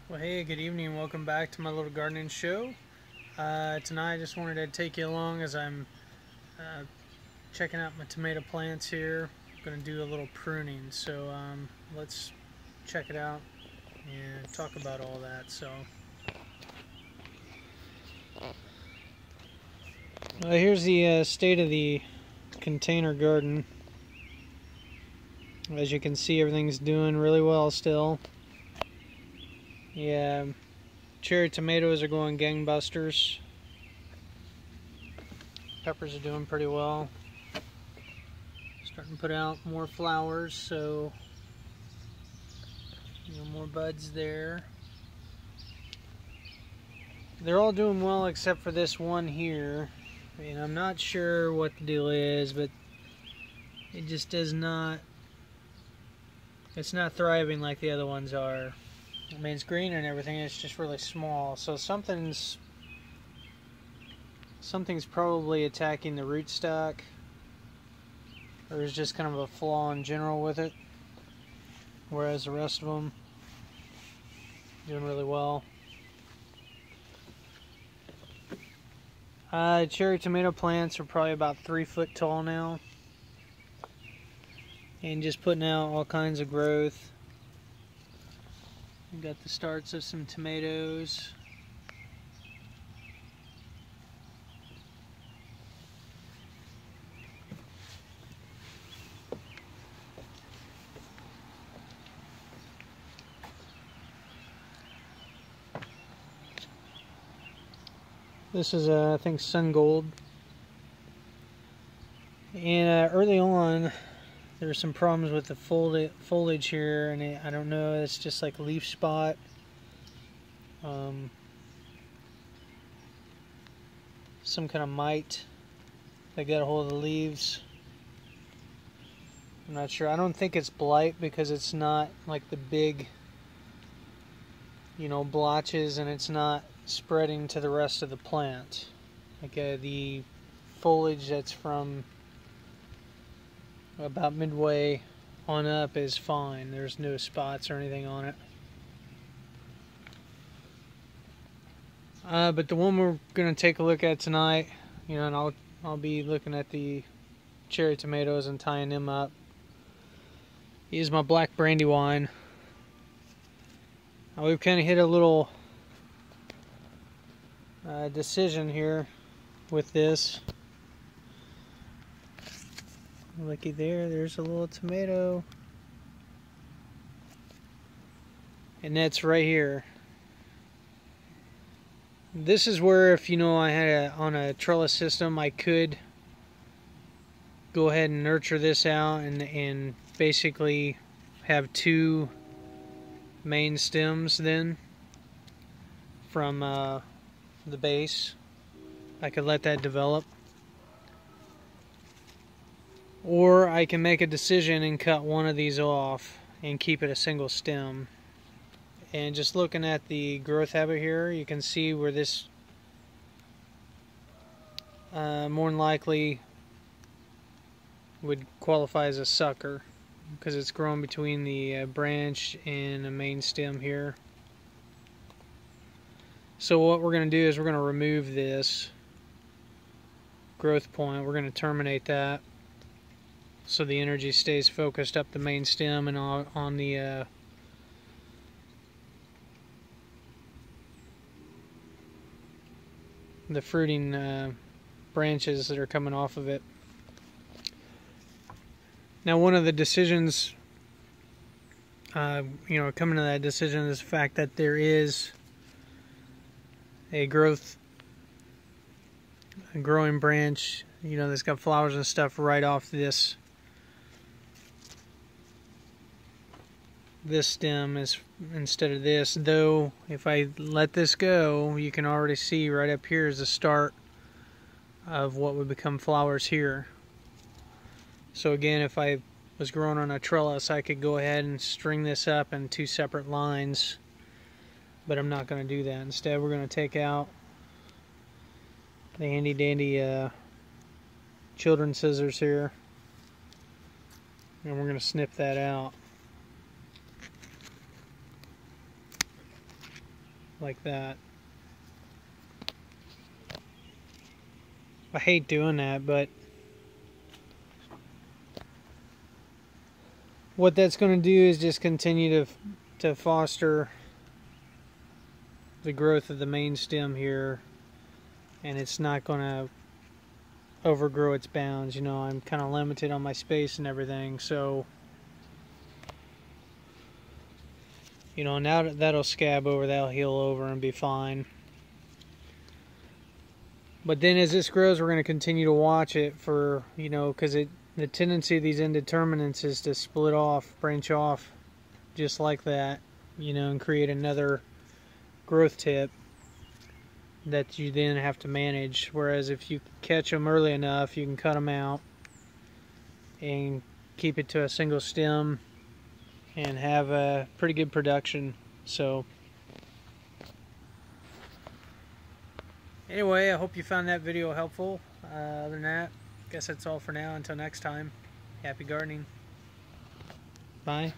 Well, hey, good evening. Welcome back to my little gardening show. Tonight I just wanted to take you along as I'm checking out my tomato plants here. I'm going to do a little pruning, so let's check it out and talk about all that. Here's the state of the container garden. As you can see, everything's doing really well still. Yeah, cherry tomatoes are going gangbusters. Peppers are doing pretty well. Starting to put out more flowers, so more buds there. They're all doing well except for this one here. And I'm not sure what the deal is, but it just does not, it's not thriving like the other ones are. I mean, it's green and everything, it's just really small. So something's probably attacking the rootstock, or is just kind of a flaw in general with it. Whereas the rest of them doing really well. Cherry tomato plants are probably about 3 foot tall now, and just putting out all kinds of growth. We've got the starts of some tomatoes. This is, I think, sun gold. And early on, there were some problems with the foliage here, and I don't know, it's just like leaf spot. Some kind of mite that got a hold of the leaves. I'm not sure. I don't think it's blight because it's not like the big, blotches, and it's not spreading to the rest of the plant. Like the foliage that's from about midway on up is fine. There's no spots or anything on it. But the one we're going to take a look at tonight, and I'll be looking at the cherry tomatoes and tying them up, is my black brandywine. We've kind of hit a little decision here with this. Looky there, there's a little tomato. And that's right here. This is where, if I had on a trellis system, I could go ahead and nurture this out and basically have 2 main stems then from the base. I could let that develop. Or I can make a decision and cut one of these off and keep it a single stem. And just looking at the growth habit here, you can see where this more than likely would qualify as a sucker, because it's growing between the branch and the main stem here. So what we're going to do is we're going to remove this growth point. We're going to terminate that so the energy stays focused up the main stem and on the fruiting branches that are coming off of it. Now, one of the decisions, coming to that decision, is the fact that there is a growing branch, that's got flowers and stuff right off this stem instead of this. Though if I let this go, you can already see right up here is the start of what would become flowers here. So again, if I was growing on a trellis, I could go ahead and string this up in 2 separate lines, but I'm not going to do that. Instead, we're going to take out the handy dandy children's scissors here, and we're going to snip that out. like that. I hate doing that, but what that's going to do is just continue to foster the growth of the main stem here, and it's not going to overgrow its bounds. You know, I'm kind of limited on my space and everything, so you know, now that'll scab over, that'll heal over and be fine. But then as this grows, we're going to continue to watch it for, you know, because the tendency of these indeterminates is to split off, branch off, just like that, you know, and create another growth tip that you then have to manage. Whereas if you catch them early enough, you can cut them out and keep it to a single stem and have a pretty good production. So anyway, I hope you found that video helpful. Other than that, I guess that's all for now. Until next time, happy gardening. Bye.